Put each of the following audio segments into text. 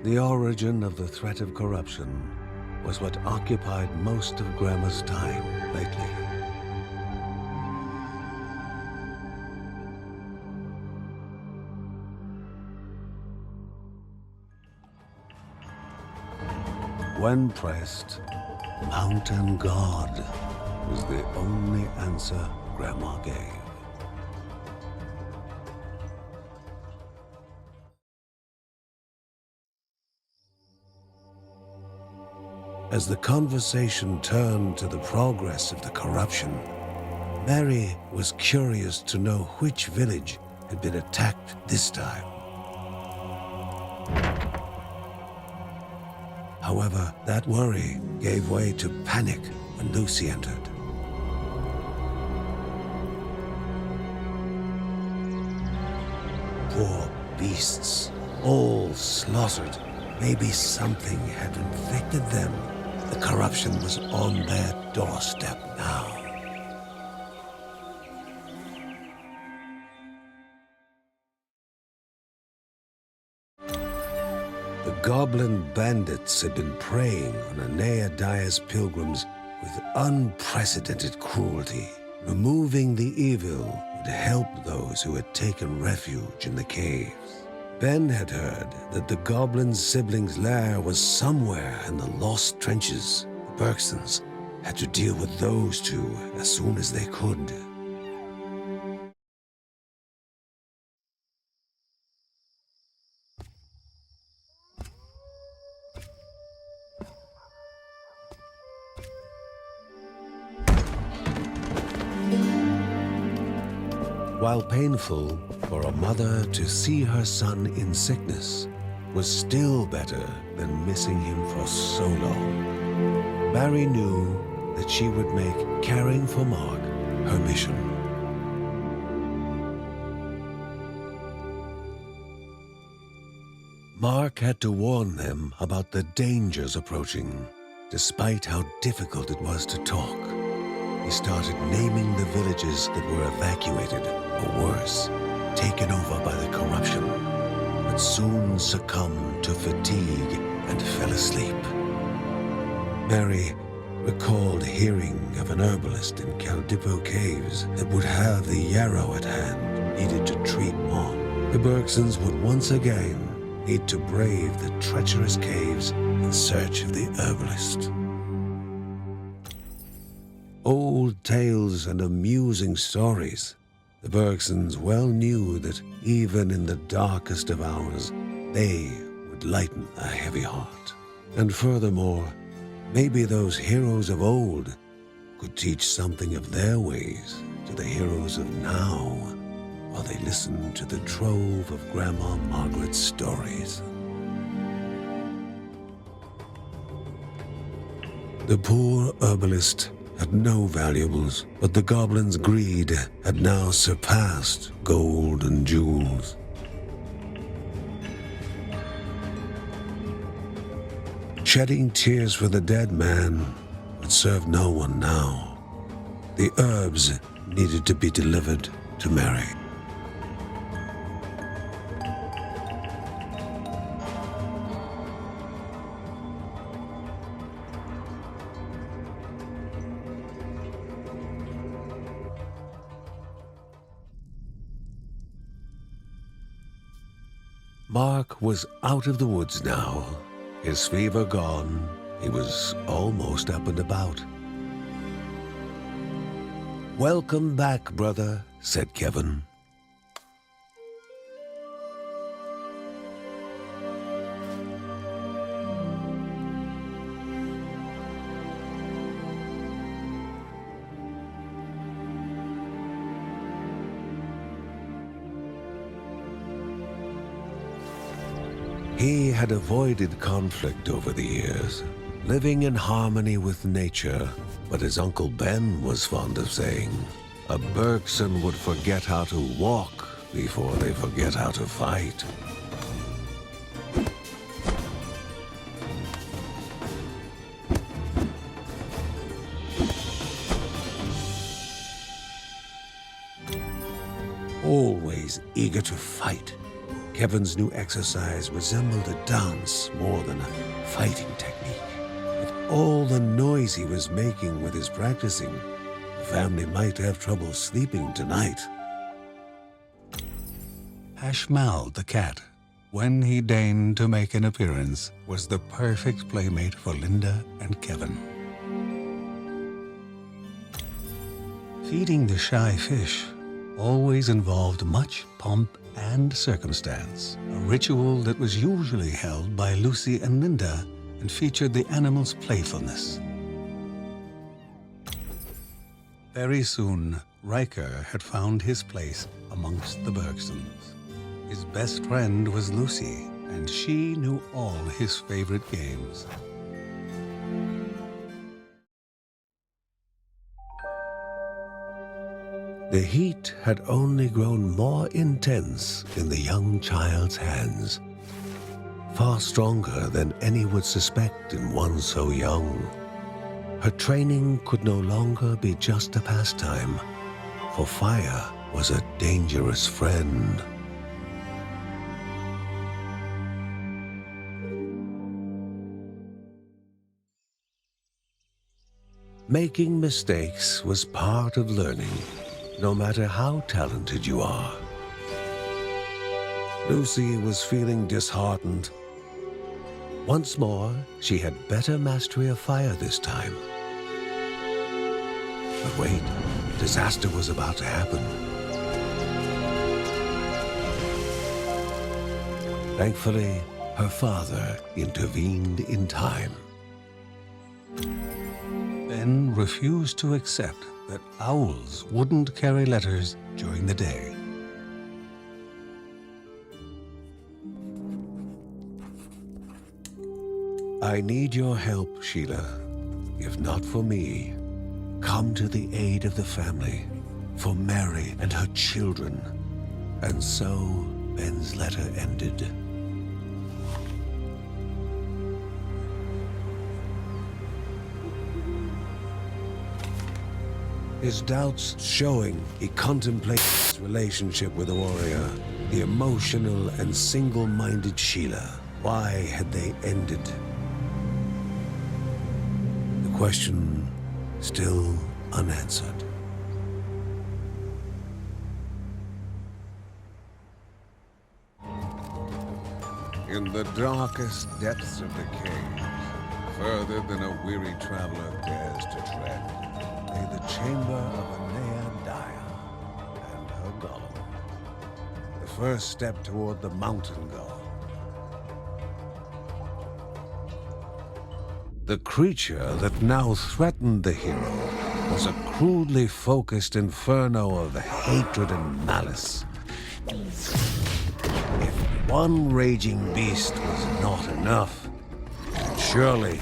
The origin of the threat of corruption was what occupied most of Grandma's time lately. When pressed, Mountain God was the only answer Grandma gave. As the conversation turned to the progress of the corruption, Mary was curious to know which village had been attacked this time. However, that worry gave way to panic when Lucy entered. Poor beasts, all slaughtered. Maybe something had infected them. The corruption was on their doorstep now. The goblin bandits had been preying on Aeneadae's pilgrims with unprecedented cruelty. Removing the evil would help those who had taken refuge in the caves. Ben had heard that the goblin's siblings' lair was somewhere in the lost trenches. The Bergsons had to deal with those two as soon as they could. While painful for a mother to see her son in sickness, was still better than missing him for so long. Mary knew that she would make caring for Mark her mission. Mark had to warn them about the dangers approaching, despite how difficult it was to talk. He started naming the villages that were evacuated, or worse, taken over by the corruption, but soon succumbed to fatigue and fell asleep. Mary recalled hearing of an herbalist in Caldipo Caves that would have the yarrow at hand needed to treat Morta. The Bergsons would once again need to brave the treacherous caves in search of the herbalist. Old tales and amusing stories. The Bergsons well knew that even in the darkest of hours, they would lighten a heavy heart. And furthermore, maybe those heroes of old could teach something of their ways to the heroes of now, while they listened to the trove of Grandma Margaret's stories. The poor herbalist had no valuables, but the goblin's greed had now surpassed gold and jewels. Shedding tears for the dead man would serve no one now. The herbs needed to be delivered to Mary. Mark was out of the woods now. His fever gone, he was almost up and about. "Welcome back, brother," said Kevin. He had avoided conflict over the years, living in harmony with nature, but as Uncle Ben was fond of saying, a Bergson would forget how to walk before they forget how to fight. Always eager to fight. Kevin's new exercise resembled a dance more than a fighting technique. With all the noise he was making with his practicing, the family might have trouble sleeping tonight. Ashmal the cat, when he deigned to make an appearance, was the perfect playmate for Linda and Kevin. Feeding the shy fish always involved much pomp and circumstance, a ritual that was usually held by Lucy and Linda and featured the animal's playfulness. Very soon, Riker had found his place amongst the Bergsons. His best friend was Lucy, and she knew all his favorite games. The heat had only grown more intense in the young child's hands, far stronger than any would suspect in one so young. Her training could no longer be just a pastime, for fire was a dangerous friend. Making mistakes was part of learning, no matter how talented you are. Lucy was feeling disheartened. Once more, she had better mastery of fire this time. But wait, disaster was about to happen. Thankfully, her father intervened in time. Ben refused to accept that owls wouldn't carry letters during the day. I need your help, Sheila. If not for me, come to the aid of the family, for Mary and her children. And so Ben's letter ended. His doubts showing, he contemplated his relationship with the warrior, the emotional and single-minded Sheila. Why had they ended? The question still unanswered. In the darkest depths of the cave, further than a weary traveler dares to tread, lay the chamber of Anea Daya and her golem. The first step toward the mountain god. The creature that now threatened the hero was a crudely focused inferno of hatred and malice. If one raging beast was not enough, surely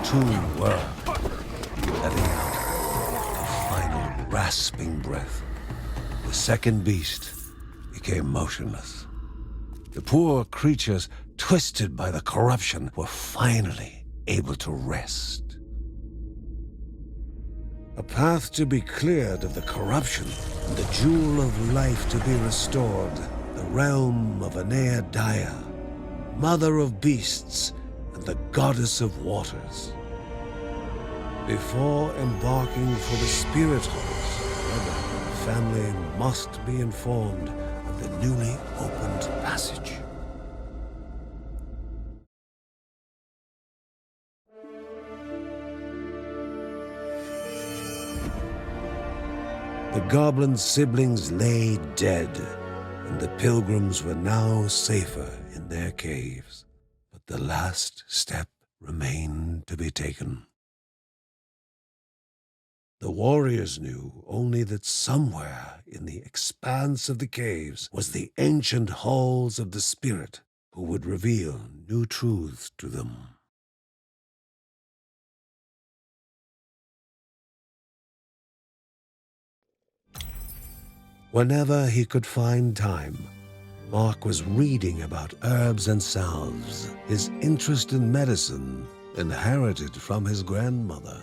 two were. Letting out a final rasping breath, the second beast became motionless. The poor creatures, twisted by the corruption, were finally able to rest. A path to be cleared of the corruption, and the jewel of life to be restored, the realm of Anea Daya, mother of beasts and the goddess of waters. Before embarking for the spirit halls, however, the family must be informed of the newly opened passage. The goblin siblings lay dead, and the pilgrims were now safer in their caves. But the last step remained to be taken. The warriors knew only that somewhere in the expanse of the caves was the ancient halls of the spirit who would reveal new truths to them. Whenever he could find time, Mark was reading about herbs and salves, his interest in medicine inherited from his grandmother.